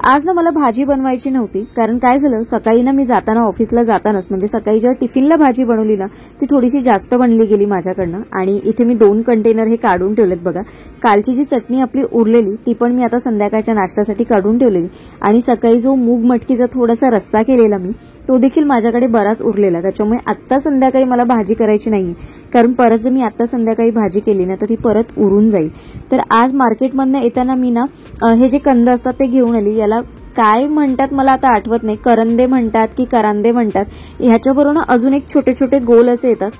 आज ना मला भाजी बनवायची नव्हती, कारण काय झालं, सकाळी ना मी जाताना ऑफिसला जातानाच म्हणजे सकाळी जेव्हा टिफिनला भाजी बनवली ना ती थोडीशी जास्त बनली गेली माझ्याकडनं आणि इथे मी 2 कंटेनर हे काढून ठेवलेत बघा। कालची जी चटणी आपली उरलेली ती पण मी आता संध्याकाळच्या नाश्त्यासाठी काढून ठेवलेली आणि सकाळी जो मूग मटकीचा थोडासा रस्सा केलेला मी तो देखील माझ्याकडे बराच उरलेला, त्याच्यामुळे आता संध्याकाळी मला भाजी करायची नाहीये, कारण परत जर मी आता संध्याकाळी भाजी केली ना तर ती परत उरून जाईल। तर आज मार्केटमधनं येताना मी ना हे जे कंद असतात ते घेऊन आली। याला काय म्हणतात मला आता आठवत नाही, करंदे म्हणतात की करांदे म्हणतात। ह्याच्याबरोबर अजून एक छोटे छोटे गोल असे येतात।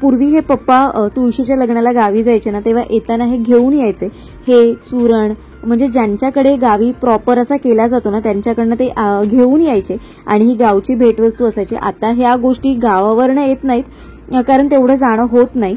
पूर्वी हे पप्पा तुळशीच्या लग्नाला गावी जायचे ना तेव्हा येताना हे घेऊन यायचे। हे सुरण म्हणजे ज्यांच्याकडे गावी प्रॉपर असा केला जातो ना त्यांच्याकडनं ते घेऊन यायचे आणि ही गावची भेटवस्तू असायची। आता ह्या गोष्टी गावावरनं येत नाहीत कारण तेवढं जाणं होत नाही,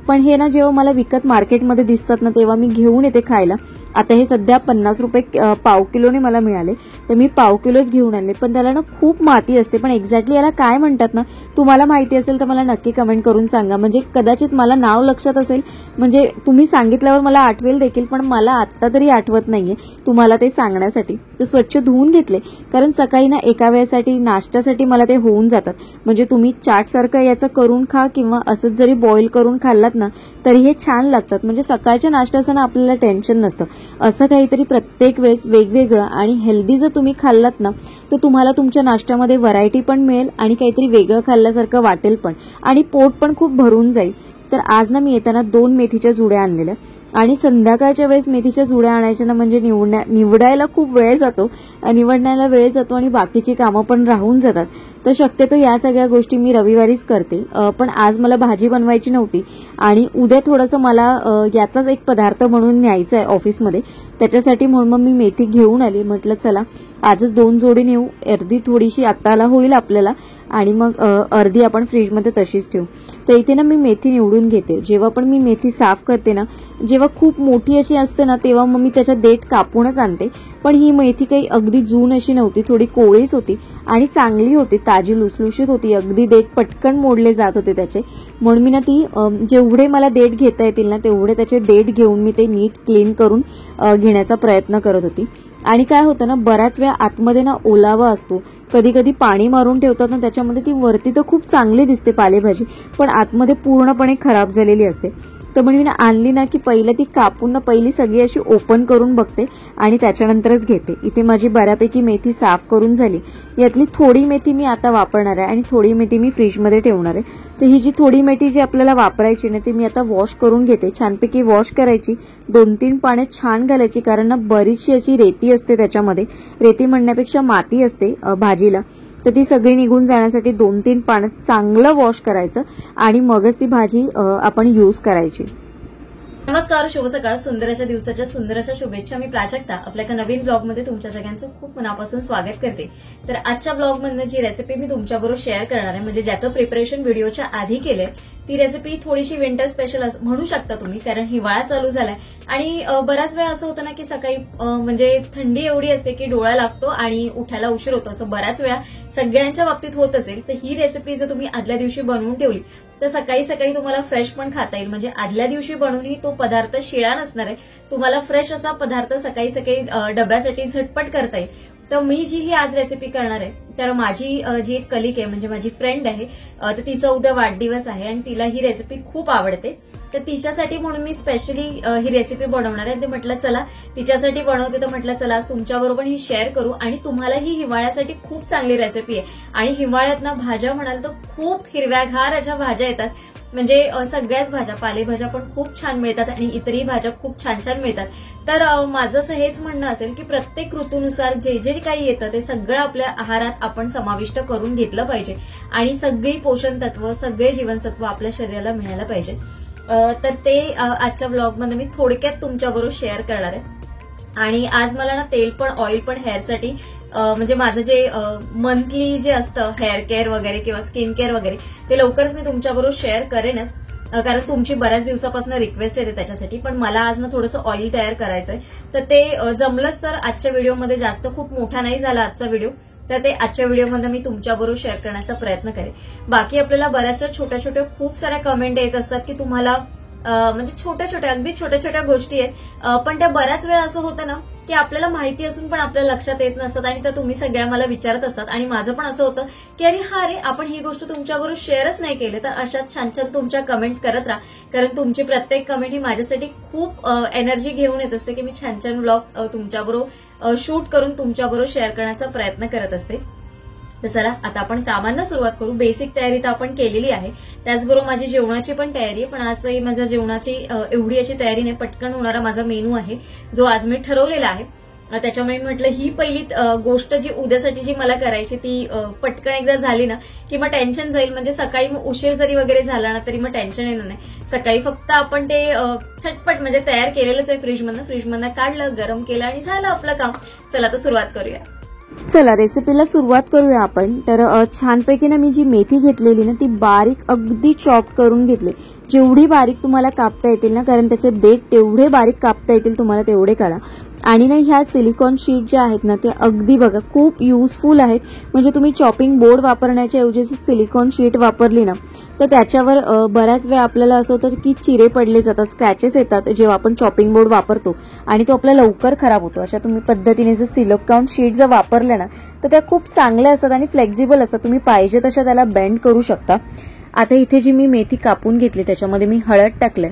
पण हे ना जेव्हा मला विकत मार्केटमध्ये दिसतात ना तेव्हा मी घेऊन येते खायला। आता हे सध्या 50 रुपये पाव किलोने मला मिळाले, तर मी पाव किलोच घेऊन आले। पण त्याला ना खूप माती असते, पण एक्झॅक्टली याला काय म्हणतात ना तुम्हाला माहिती असेल तर मला नक्की कमेंट करून सांगा। म्हणजे कदाचित मला नाव लक्षात असेल, म्हणजे तुम्ही सांगितल्यावर मला आठवेल देखील, पण मला आता तरी आठवत नाहीये तुम्हाला ते सांगण्यासाठी। तर स्वच्छ धुवून घेतले, कारण सकाळी ना एका वेळेसाठी नाश्त्यासाठी मला ते होऊन जातात। म्हणजे तुम्ही चाट सारखं याचं करून खा किंवा असंच जरी बॉईल करून खाल्लात ना तरी हे छान लागतात। म्हणजे सकाळच्या नाश्त्याचं ना आपल्याला टेन्शन नसतं। असं काहीतरी प्रत्येक वेळेस वेगवेगळं आणि हेल्दी जर तुम्ही खाल्लात ना तर तुम्हाला तुमच्या नाश्त्यामध्ये व्हरायटी पण मिळेल आणि काहीतरी वेगळं खाल्ल्यासारखं वाटेल पण, आणि पोट पण खूप भरून जाईल। तर आज ना मी येताना 2 मेथीच्या जुड्या आणलेल्या आणि संध्याकाळच्या वेळेस मेथीच्या जुड्या आणायच्या ना म्हणजे निवडायला खूप वेळ जातो, निवडण्याला वेळ जातो आणि बाकीची कामं पण राहून जातात। तर शक्यतो या सगळ्या गोष्टी मी रविवारीच करते, पण आज मला भाजी बनवायची नव्हती आणि उद्या थोडंसं मला याचाच एक पदार्थ म्हणून न्यायचा आहे ऑफिसमध्ये, त्याच्यासाठी म्हणून मग मी मेथी घेऊन आली। म्हटलं चला आजच 2 जोडी नेऊ, अर्धी थोडीशी आत्ताला होईल आपल्याला आणि मग अर्धी आपण फ्रीजमध्ये तशीच ठेवू। तर इथे ना मी मेथी निवडून घेते। जेव्हा पण मी मेथी साफ करते ना, जेव्हा खूप मोठी अशी असते ना तेव्हा मग मी त्याच्या देठ कापूनच आणते, पण ही मेथी काही अगदी जून अशी नव्हती, थोडी कोवळीच होती आणि चांगली होती, ताजी लुसलुशीत होती, अगदी देठ पटकन मोडले जात होते त्याचे। म्हणून मी ना ती जेवढे मला देठ घेता येतील ना तेवढे त्याचे देठ घेऊन मी ते नीट क्लीन करून घेण्याचा प्रयत्न करत होती। आणि काय होतं ना, बऱ्याच वेळा आतमध्ये ना ओलावा असतो, कधी कधी पाणी मारून ठेवतात ना त्याच्यामध्ये, ती वरती तर खूप चांगली दिसते पालेभाजी पण आतमध्ये पूर्णपणे खराब झालेली असते। तर म्हणजे मी आणली ना की पहिलं ती कापून ना पहिली सगळी अशी ओपन करून बघते आणि त्याच्यानंतरच घेते। इथे माझी बऱ्यापैकी मेथी साफ करून झाली, यातली थोडी मेथी मी आता वापरणार आहे आणि थोडी मेथी मी फ्रीजमध्ये ठेवणार आहे। तर ही जी थोडी मेथी जी आपल्याला वापरायची ना ती मी आता वॉश करून घेते, छानपैकी वॉश करायची, 2-3 पाण्यात छान घालायची, कारण ना बरीचशी अशी रेती असते त्याच्यामध्ये, रेती म्हणण्यापेक्षा माती असते भाजीला, तर ती सगळी निघून जाण्यासाठी 2-3 पाण्यात चांगलं वॉश करायचं आणि मगच ती भाजी आपण यूज करायची। नमस्कार, शुभ सकाळ, सुंदर अशा दिवसाच्या सुंदर अशा शुभेच्छा। मी प्राजक्ता आपल्या एका नवीन ब्लॉगमध्ये तुमच्या सगळ्यांचं खूप मनापासून स्वागत करते। तर आजच्या ब्लॉगमधनं जी रेसिपी मी तुमच्याबरोबर शेअर करणार आहे, म्हणजे ज्याचं प्रिपरेशन व्हिडिओच्या आधी केलंय, ती रेसिपी थोडीशी विंटर स्पेशल म्हणू शकता तुम्ही, कारण हिवाळा चालू झालाय आणि बराच वेळा असं होतं ना की सकाळी म्हणजे थंडी एवढी असते की डोळा लागतो आणि उठायला उशीर होतो, असं बऱ्याच वेळा सगळ्यांच्या बाबतीत होत असेल। तर ही रेसिपी जर तुम्ही आदल्या दिवशी बनवून ठेवली तर सकाळी सकाळी तुम्हाला फ्रेश पण खाता येईल, म्हणजे आदल्या दिवशी बनवून तो पदार्थ शिळा नसणार आहे, तुम्हाला फ्रेश असा पदार्थ सकाळी सकाळी डब्यासाठी झटपट करता येईल। तर मी जी ही आज रेसिपी करणार आहे, तर माझी जी एक कलिक आहे म्हणजे माझी फ्रेंड आहे, तर तिचा उद्या वाढदिवस आहे आणि तिला ही रेसिपी खूप आवडते, तर तिच्यासाठी म्हणून मी स्पेशली ही रेसिपी बनवणार आहे। ते म्हटलं चला तिच्यासाठी बनवते, तर म्हटलं चला आज तुमच्याबरोबर ही शेअर करू आणि तुम्हाला ही हिवाळ्यासाठी खूप चांगली रेसिपी आहे। आणि हिवाळ्यात ना भाज्या म्हणाल तर खूप हिरव्यागार अशा भाज्या येतात, म्हणजे सगळ्याच भाज्या, पालेभाज्या पण खूप छान मिळतात आणि इतरही भाज्या खूप छान छान मिळतात। तर माझं असं हेच म्हणणं असेल की प्रत्येक ऋतूनुसार जे जे काही येतं ते सगळं आपल्या आहारात आपण समाविष्ट करून घेतलं पाहिजे आणि सगळी पोषण तत्व, सगळे जीवनसत्व आपल्या शरीराला मिळायला पाहिजे। तर ते आजच्या ब्लॉगमध्ये मी थोडक्यात तुमच्याबरोबर शेअर करणार आहे। आणि आज मला ना तेल पण, ऑइल पण हेअरसाठी, म्हणजे माझं जे मंथली जे असतं हेअर केअर वगैरे किंवा स्किन केअर वगैरे ते लवकरच मी तुमच्याबरोबर शेअर करेनच, कारण तुमची बऱ्याच दिवसापासून रिक्वेस्ट येते त्याच्यासाठी। पण मला आज ना थोडंसं ऑइल तयार करायचंय, तर ते जमलंच तर आजच्या व्हिडिओमध्ये, जास्त खूप मोठा नाही झाला आजचा व्हिडिओ, तर ते आजच्या व्हिडिओमध्ये मी तुमच्याबरोबर शेअर करण्याचा प्रयत्न करेन। बाकी आपल्याला बऱ्याचशा छोट्या छोट्या खूप साऱ्या कमेंट येत असतात की तुम्हाला म्हणजे छोट्या छोट्या, अगदी छोट्या छोट्या गोष्टी आहेत, पण त्या बऱ्याच वेळा असं होतं ना की आपल्याला माहिती असून पण आपल्या लक्षात येत नसतात आणि त्या तुम्ही सगळ्या मला विचारत असतात आणि माझं पण असं होतं की अरे आपण ही गोष्ट तुमच्याबरोबर शेअरच नाही केली. तर अशा छान छान तुमच्या कमेंट्स करत राहा, कारण तुमची प्रत्येक कमेंट ही माझ्यासाठी खूप एनर्जी घेऊन येत असते की मी छान छान व्लॉग तुमच्याबरोबर शूट करून तुमच्याबरोबर शेअर करण्याचा प्रयत्न करत असते. तर चला आता आपण कामांना सुरुवात करू. बेसिक तयारी तर आपण केलेली आहे, त्याचबरोबर माझी जेवणाची पण तयारी आहे. पण आजही माझ्या जेवणाची एवढी अशी तयारी नाही, पटकन होणारा माझा मेनू आहे जो आज मी ठरवलेला आहे. त्याच्यामुळे म्हटलं ही पहिली गोष्ट जी उद्यासाठी जी मला करायची ती पटकन एकदा झाली ना की मग टेन्शन जाईल. म्हणजे सकाळी मग उशीर जरी वगैरे झाला ना तरी मग टेन्शन येणार नाही. सकाळी फक्त आपण ते झटपट म्हणजे तयार केलेलंच आहे फ्रीजमधनं काढलं, गरम केलं आणि झालं आपलं काम. चला तर सुरुवात करूया. चला रेसिपीला सुरुवात करूया आपण. तर छानपैकी ना मी जी मेथी घेतलेली ना ती बारीक अगदी चॉप करून घेतली. जेवढी बारीक तुम्हाला कापता येतील ना, कारण त्याचे देठ तेवढे बारीक कापता येतील तुम्हाला तेवढे काढा. आणि ना ह्या सिलिकॉन शीट ज्या आहेत ना ते अगदी बघा खूप युजफुल आहेत. म्हणजे तुम्ही चॉपिंग बोर्ड वापरण्याच्या ऐवजी सिलिकॉन शीट वापरली ना तर त्याच्यावर बऱ्याच वेळा आपल्याला असं होतं की चिरे पडले जातात, स्क्रॅचेस येतात जेव्हा आपण चॉपिंग बोर्ड वापरतो आणि तो आपला लवकर खराब होतो. अशा तुम्ही पद्धतीने जर सिलिकॉन शीट जर वापरल्या ना तर त्या खूप चांगल्या असतात आणि फ्लेक्झिबल असतात. तुम्ही पाहिजे तशा त्याला बेंड करू शकता. आता इथे जी मी मेथी कापून घेतली त्याच्यामध्ये मी हळद टाकलंय,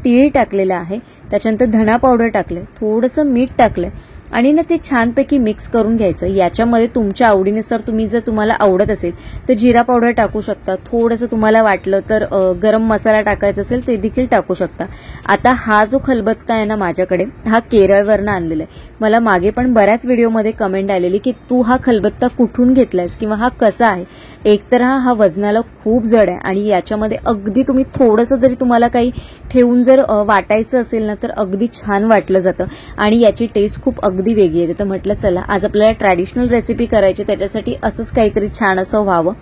तीळ टाकलेलं आहे, त्याच्यानंतर धना पावडर टाकलंय, थोडंसं मीठ टाकलंय आणि ना ते छानपैकी मिक्स करून घ्यायचं. याच्यामध्ये तुमच्या आवडीनुसार तुम्ही जर तुम्हाला आवडत असेल तर जिरा पावडर टाकू शकता, थोडंसं तुम्हाला वाटलं तर गरम मसाला टाकायचा असेल ते देखील टाकू शकता. आता हा जो खलबत्ता आहे ना माझ्याकडे हा केरळवरनं आणलेला आहे. मला मागे पण बऱ्याच व्हिडिओमध्ये कमेंट आलेली की तू हा खलबत्ता कुठून घेतलायस किंवा हा कसा आहे. एकतर हा वजनाला खूप जड आहे आणि याच्यामध्ये अगदी तुम्ही थोडंसं जरी तुम्हाला काही ठेवून जर वाटायचं असेल ना तर अगदी छान वाटलं जातं आणि याची टेस्ट खूप अगदी वेगळी येते. तर म्हटलं चला आज आपल्याला ट्रॅडिशनल रेसिपी करायची, त्याच्यासाठी असंच काहीतरी छान असं व्हावं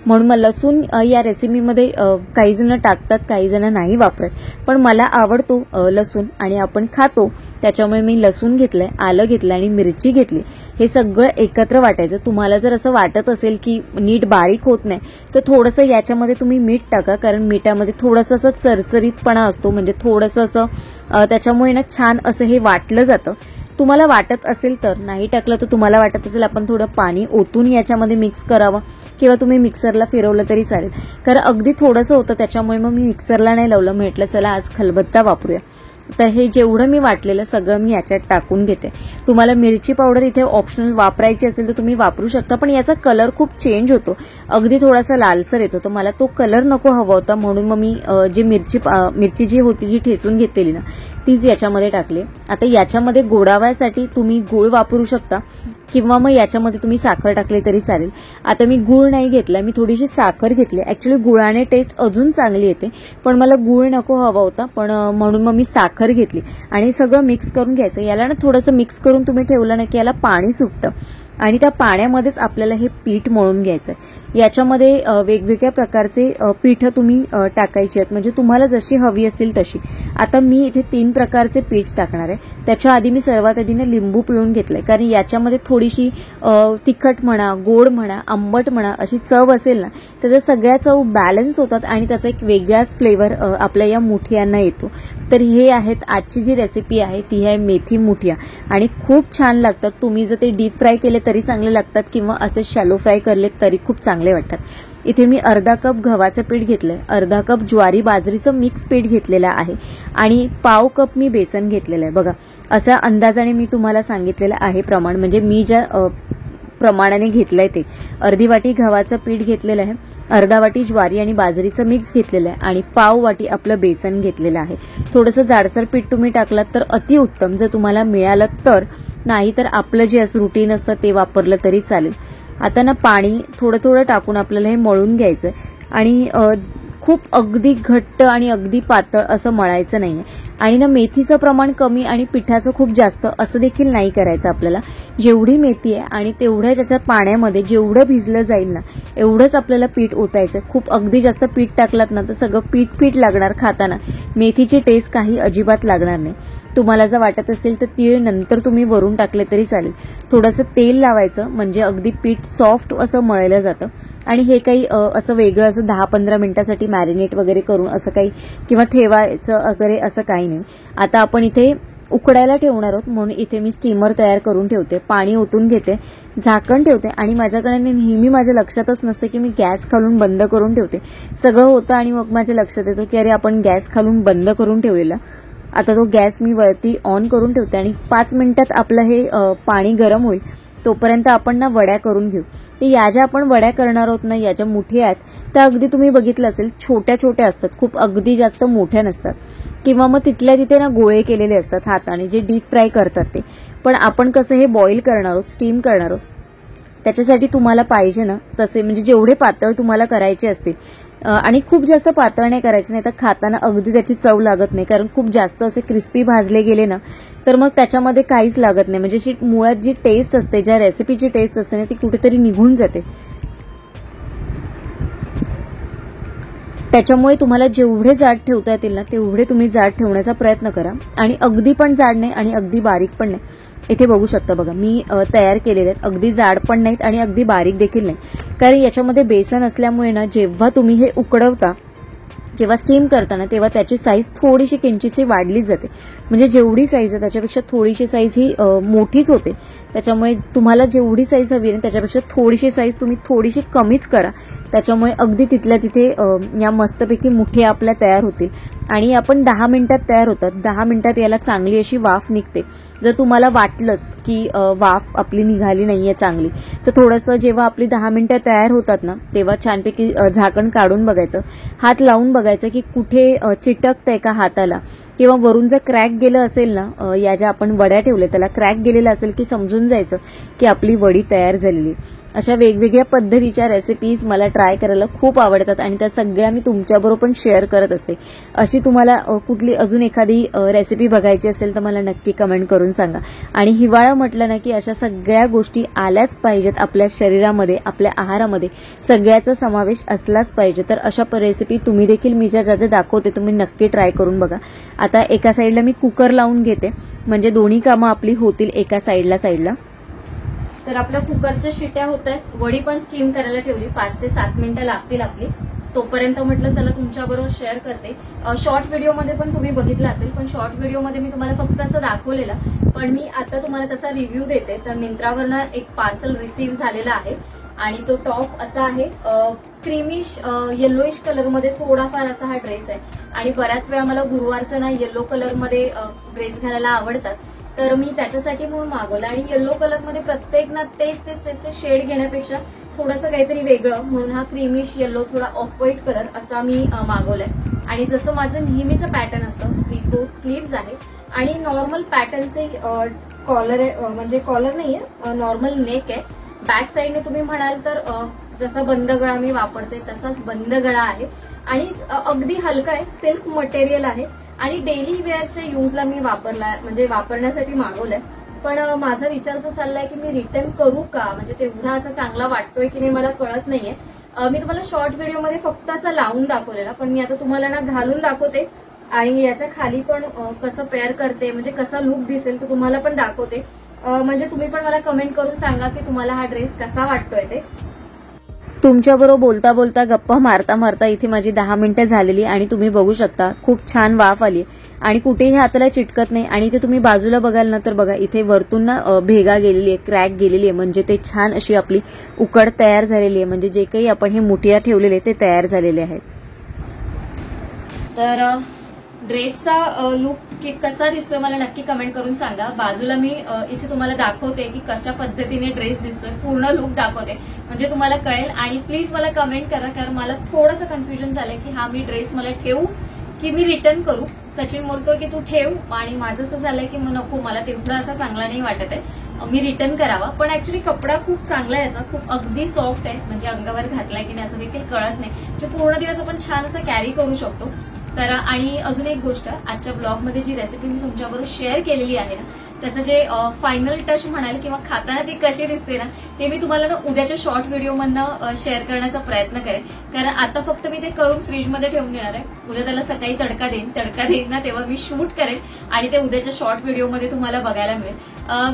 म्हणून मला लसूण या रेसिपीमध्ये काही जण टाकतात, काही जण नाही वापरत, पण मला आवडतो लसूण आणि आपण खातो त्याच्यामुळे मी लसूण घेतलंय, आलं घेतलं आणि मिरची घेतली. हे सगळं एकत्र वाटायचं. तुम्हाला जर असं वाटत असेल की नीट बारीक होत नाही तर थोडंसं याच्यामध्ये तुम्ही मीठ टाका, कारण मिठामध्ये थोडंसं असं चरचरीतपणा असतो. म्हणजे थोडंसं असं त्याच्यामुळे ना छान असं हे वाटलं जातं. तुम्हाला वाटत असेल तर, नाही टाकलं तर तुम्हाला वाटत असेल आपण थोडं पाणी ओतून याच्यामध्ये मिक्स करावं किंवा तुम्ही मिक्सरला फिरवलं तरी चालेल, कारण अगदी थोडंसं होतं त्याच्यामुळे मग मी मिक्सरला नाही लावलं. म्हटलं चला आज खलबत्ता वापरूया. तर हे जेवढं मी वाटलेलं सगळं मी याच्यात टाकून घेते. तुम्हाला मिरची पावडर इथे ऑप्शनल वापरायची असेल तर तुम्ही वापरू शकता, पण याचा कलर खूप चेंज होतो, अगदी थोडासा लालसर येतो. तर मला तो कलर नको हवा होता म्हणून मग मी जी मिरची जी होती जी ठेचून घेतलेली ना तीच याच्यामध्ये टाकली. आता याच्यामध्ये गोडाव्यासाठी तुम्ही गूळ वापरू शकता किंवा मग याच्यामध्ये तुम्ही साखर टाकली तरी चालेल. आता मी गूळ नाही घेतला, मी थोडीशी साखर घेतली. ऍक्च्युली गुळाने टेस्ट अजून चांगली येते, पण मला गूळ नको हवा होता पण म्हणून मग मी साखर घेतली आणि सगळं मिक्स करून घ्यायचं. याला ना थोडंसं मिक्स करून तुम्ही ठेवलं ना की याला पाणी सुटतं आणि त्या पाण्यामध्येच आपल्याला हे पीठ मळून घ्यायचं. याच्यामध्ये वेगवेगळ्या प्रकारचे पीठ तुम्ही टाकायचे आहेत, म्हणजे तुम्हाला जशी हवी असतील तशी. आता मी इथे 3 प्रकारचे पीठ टाकणार आहे. त्याच्या आधी मी सर्वात आधी लिंबू पिळून घेतलंय, कारण याच्यामध्ये थोडीशी तिखट म्हणा, गोड म्हणा, आंबट म्हणा अशी चव असेल ना त्याच्या सगळ्या चव बॅलन्स होतात आणि त्याचा एक वेगळाच फ्लेवर आपल्या या मुठियांना येतो. तर हे आहेत आजची जी रेसिपी आहे ती आहे मेथी मुठिया आणि खूप छान लागतात. तुम्ही जर ते डीप फ्राय केले तरी चांगले लागतात किंवा असे शॅलो फ्राय करले तरी खूप चांगले वाटतात. इथे मी अर्धा कप गव्हाचं पीठ घेतलंय, अर्धा कप ज्वारी बाजरीचं मिक्स पीठ घेतलेलं आहे आणि पाव कप मी बेसन घेतलेलं आहे. बघा अशा अंदाजाने मी तुम्हाला सांगितलेलं आहे प्रमाण, म्हणजे मी ज्या प्रमाणाने घेतलंय ते. अर्धी वाटी गव्हाचं पीठ घेतलेलं आहे, अर्धा वाटी ज्वारी आणि बाजरीचं मिक्स घेतलेलं आहे आणि पाव वाटी आपलं बेसन घेतलेलं आहे. थोडंसं जाडसर पीठ तुम्ही टाकलात तर अतिउत्तम, जर तुम्हाला मिळालं तर, नाही तर आपलं जे असं रुटीन असतं ते वापरलं तरी चालेल. आता ना पाणी थोडं थोडं टाकून आपल्याला हे मळून घ्यायचं आणि खूप अगदी घट्ट आणि अगदी पातळ असं मळायचं नाहीये. आणि ना मेथीचं प्रमाण कमी आणि पिठाचं खूप जास्त असं देखील नाही करायचं आपल्याला. जेवढी मेथी आहे आणि तेवढ्या त्याच्या पाण्यामध्ये जेवढं भिजलं जाईल ना एवढंच आपल्याला पीठ ओतायचं. खूप अगदी जास्त पीठ टाकलात ना तर सगळं पीठ लागणार खाताना, मेथीची टेस्ट काही अजिबात लागणार नाही. तुम्हाला जर वाटत असेल तर तीळ नंतर तुम्ही वरून टाकले तरी चालेल. थोडंसं तेल लावायचं म्हणजे अगदी पीठ सॉफ्ट असं मळलं जातं आणि हे काही असं वेगळं असं 10-15 मिनिटासाठी मॅरिनेट वगैरे करून असं काही किंवा ठेवायचं वगैरे असं काही नाही. आता आपण इथे उकडायला ठेवणार आहोत, म्हणून इथे मी स्टीमर तयार करून ठेवते. पाणी ओतून घेते, झाकण ठेवते आणि माझ्याकडे नेहमी माझ्या लक्षातच नसते की मी गॅस खालून बंद करून ठेवते. सगळं होतं आणि मग माझ्या लक्षात येतो की अरे आपण गॅस खालून बंद करून ठेवलेला. आता तो गॅस मी वरती ऑन करून ठेवते आणि 5 मिनिटात आपलं हे पाणी गरम होईल. तोपर्यंत आपण ना वड्या करून घेऊ. तर या ज्या आपण वड्या करणार आहोत ना, या ज्या मुठी आहेत त्या अगदी तुम्ही बघितलं असेल छोट्या छोट्या असतात, खूप अगदी जास्त मोठ्या नसतात. किंवा मग तिथल्या तिथे ना गोळे केलेले असतात हाताने, जे डीप फ्राय करतात ते. पण आपण कसं हे बॉईल करणार आहोत, स्टीम करणार आहोत, त्याच्यासाठी तुम्हाला पाहिजे ना तसे म्हणजे जेवढे पातळ तुम्हाला करायचे असतील, आणि खूप जास्त पातळ नाही करायचे, नाही तर खाताना अगदी त्याची चव लागत नाही. कारण खूप जास्त असे क्रिस्पी भाजले गेले ना तर मग त्याच्यामध्ये काहीच लागत नाही. म्हणजे मुळात जी टेस्ट असते, ज्या रेसिपीची टेस्ट असते ना, ती कुठेतरी निघून जाते. त्याच्यामुळे तुम्हाला जेवढे जाड ठेवता येतील ना तेवढे तुम्ही जाड ठेवण्याचा प्रयत्न करा. आणि अगदी पण जाड नाही आणि अगदी बारीक पण नाही. इथे बघू शकता बघा, मी तयार केलेले आहेत. अगदी जाड पण नाहीत आणि अगदी बारीक देखील नाही. कारण याच्यामध्ये बेसन असल्यामुळे ना, जेव्हा तुम्ही हे उकडवता, जेव्हा स्टीम करताना, तेव्हा त्याची साईज थोडीशी किंचितशी वाढली जाते. म्हणजे जेवढी साईज आहे त्याच्यापेक्षा थोडीशी साईज ही मोठीच होते. त्याच्यामुळे तुम्हाला जेवढी साईज हवी आहे त्याच्यापेक्षा थोडीशी साईज तुम्ही थोडीशी कमीच करा. त्याच्यामुळे अगदी तिथल्या तिथे या मस्तपैकी मुठ्या आपल्या तयार होतील. आणि आपण 10 मिनिटात तयार होतात. 10 मिनिटात याला चांगली अशी वाफ निघते. जर तुम्हाला वाटलंच की वाफ आपली निघाली नाहीये चांगली, तर थोडंसं जेव्हा आपली 10 मिनिटं तयार होतात ना, तेव्हा छानपैकी झाकण काढून बघायचं, हात लावून बघायचं की कुठे चिटकतंय का हाताला, किंवा वरून जर क्रॅक गेलं असेल ना, या ज्या आपण वड्या ठेवल्या त्याला क्रॅक गेलेला असेल की समजून जायचं की आपली वडी तयार झालेली. अशा वेगवेगळ्या पद्धतीच्या रेसिपीज मला ट्राय करायला खूप आवडतात आणि त्या सगळ्या मी तुमच्याबरोबर पण शेअर करत असते. अशी तुम्हाला कुठली अजून एखादी रेसिपी बघायची असेल तर मला नक्की कमेंट करून सांगा. आणि हिवाळा म्हटलं ना की अशा सगळ्या गोष्टी आल्याच पाहिजेत आपल्या शरीरामध्ये, आपल्या आहारामध्ये सगळ्याचा समावेश असलाच पाहिजे. तर अशा रेसिपी तुम्ही देखील मी ज्या ज्या दाखवते तुम्ही नक्की ट्राय करून बघा. आता एका साईडला मी कुकर लावून घेते, म्हणजे दोन्ही कामं आपली होतील एका साईडला. तर आपल्या कुकरच्या शिट्या होत आहेत. वडी पण स्टीम करायला ठेवली, 5 ते 7 मिनिटं लागतील आपली. तोपर्यंत म्हटलं चला तुमच्याबरोबर शेअर करते. शॉर्ट व्हिडिओमध्ये पण तुम्ही बघितलं असेल, पण शॉर्ट व्हिडिओमध्ये मी तुम्हाला फक्त असं दाखवलेलं, पण मी आता तुम्हाला तसा रिव्ह्यू देते. तर मिंत्रावरनं एक पार्सल रिसीव्ह झालेला आहे आणि तो टॉप असा आहे, क्रीमिश येल्लोइश कलरमध्ये थोडाफार असा हा ड्रेस आहे. आणि बऱ्याच वेळा मला गुरुवारचा ना येल्लो कलरमध्ये ड्रेस घालायला आवडतात, तर मी त्याच्यासाठी म्हणून मागवलं. आणि येल्लो कलरमध्ये प्रत्येक ना तेच शेड घेण्यापेक्षा थोडंसं काहीतरी वेगळं म्हणून हा क्रीमिश येल्लो थोडा ऑफ व्हाईट कलर असा मी मागवलाय. आणि जसं माझं नेहमीचं पॅटर्न असतं 3/4 स्लीव्ज आहे आणि नॉर्मल पॅटर्नचे कॉलर आहे, म्हणजे कॉलर नाहीये, नॉर्मल नेक आहे. बॅक साईडने तुम्ही म्हणाल तर जसा बंद गळा मी वापरते तसाच बंद गळा आहे आणि अगदी हलका आहे, सिल्क मटेरियल आहे आणि डेली वेअरच्या युजला मी वापरण्यासाठी मागवलंय. पण माझा विचार असा चाललाय की मी रिटर्न करू का, म्हणजे तेवढा असा चांगला वाटतोय की नाही मला कळत नाहीये. मी तुम्हाला शॉर्ट व्हिडिओमध्ये फक्त असं लावून दाखवलेला, पण मी आता तुम्हाला ना घालून दाखवते आणि याच्या खाली पण कसं पेअर करते, म्हणजे कसा लुक दिसेल तर तुम्हाला पण दाखवते. म्हणजे तुम्ही पण मला कमेंट करून सांगा की तुम्हाला हा ड्रेस कसा वाटतोय ते. तुमच्याबरोबर बोलता बोलता गप्पा मारता मारता इथे माझी 10 मिनिटं झालेली आणि तुम्ही बघू शकता खूप छान वाफ आली आणि कुठेही हाताला चिटकत नाही. आणि इथे तुम्ही बाजूला बघाल ना तर बघा इथे वरतून ना भेगा गेलेली आहे, क्रॅक गेलेली आहे, म्हणजे ते छान अशी आपली उकड तयार झालेली आहे. म्हणजे जे काही आपण हे मुठिया ठेवलेले ते तयार झालेले आहेत. तर ड्रेसचा लुक कसा दिसतोय मला नक्की कमेंट करून सांगा. बाजूला मी इथे तुम्हाला दाखवते की कशा पद्धतीने ड्रेस दिसतोय, पूर्ण लुक दाखवते म्हणजे तुम्हाला कळेल. आणि प्लीज मला कमेंट करा, कारण मला थोडंसं कन्फ्युजन झालंय की हा मी ड्रेस मला ठेवू की मी रिटर्न करू. सचिन बोलतोय की तू ठेव आणि माझं असं झालंय की नको, मला तेवढा असा चांगला नाही वाटत आहे, मी रिटर्न करावा. पण ऍक्च्युली कपडा खूप चांगला आहे याचा, खूप अगदी सॉफ्ट आहे, म्हणजे अंगावर घातलाय की नाही असं देखील कळत नाही, म्हणजे पूर्ण दिवस आपण छान असं कॅरी करू शकतो. तर आणि अजून एक गोष्ट, आजच्या ब्लॉगमध्ये जी रेसिपी मी तुमच्याबरोबर शेअर केलेली आहे ना त्याचं जे फायनल टच म्हणाल किंवा खाताना ती कशी दिसते ना ते मी तुम्हाला ना उद्याच्या शॉर्ट व्हिडिओमधनं शेअर करण्याचा प्रयत्न करेन. कारण आता फक्त मी ते करून फ्रीजमध्ये ठेवून देणार आहे. उद्या त्याला सकाळी तडका देईन ना तेव्हा मी शूट करेन आणि ते उद्याच्या शॉर्ट व्हिडिओमध्ये तुम्हाला बघायला मिळेल.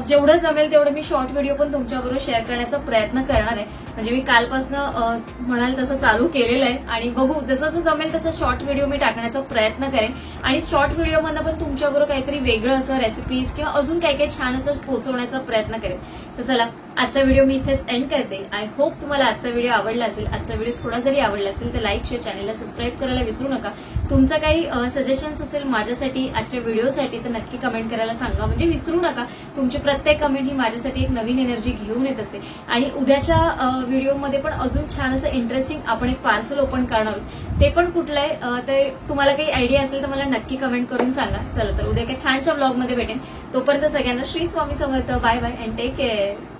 जेवढं जमेल तेवढं मी शॉर्ट व्हिडिओ पण तुमच्याबरोबर शेअर करण्याचा प्रयत्न करणार आहे. म्हणजे मी कालपासनं म्हणाल तसं चालू केलेलं आहे आणि बघू जसं जसं जमेल तसं शॉर्ट व्हिडिओ मी टाकण्याचा प्रयत्न करेन आणि शॉर्ट व्हिडिओमधनं पण तुमच्याबरोबर काहीतरी वेगळं असं रेसिपीज किंवा अजून काही काही छान असं पोहोचवण्याचा प्रयत्न करेन. तर चला आजचा व्हिडिओ मी इथेच एंड करते. आय होप तुम्हाला आजचा व्हिडिओ आवडला असेल. आजचा व्हिडिओ थोडा जरी आवडला असेल तर लाईक शेअर, चॅनलला सबस्क्राईब करायला विसरू नका. तुमचा काही सजेशन्स असेल माझ्यासाठी आजच्या व्हिडिओसाठी तर नक्की कमेंट करायला सांगा. म्हणजे विसरू नका, तुमची प्रत्येक कमेंट ही माझ्यासाठी एक नवीन एनर्जी घेऊन येत असते. आणि उद्याच्या व्हिडिओमध्ये पण अजून छान असं इंटरेस्टिंग आपण एक पार्सल ओपन करणार आहोत. ते पण कुठलं आहे ते तुम्हाला काही आयडिया असेल तर मला नक्की कमेंट करून सांगा. चला तर उद्या एका छानशा ब्लॉगमध्ये भेटेन. तोपर्यंत सगळ्यांना Shri Swami Samarth. Bye bye and take care.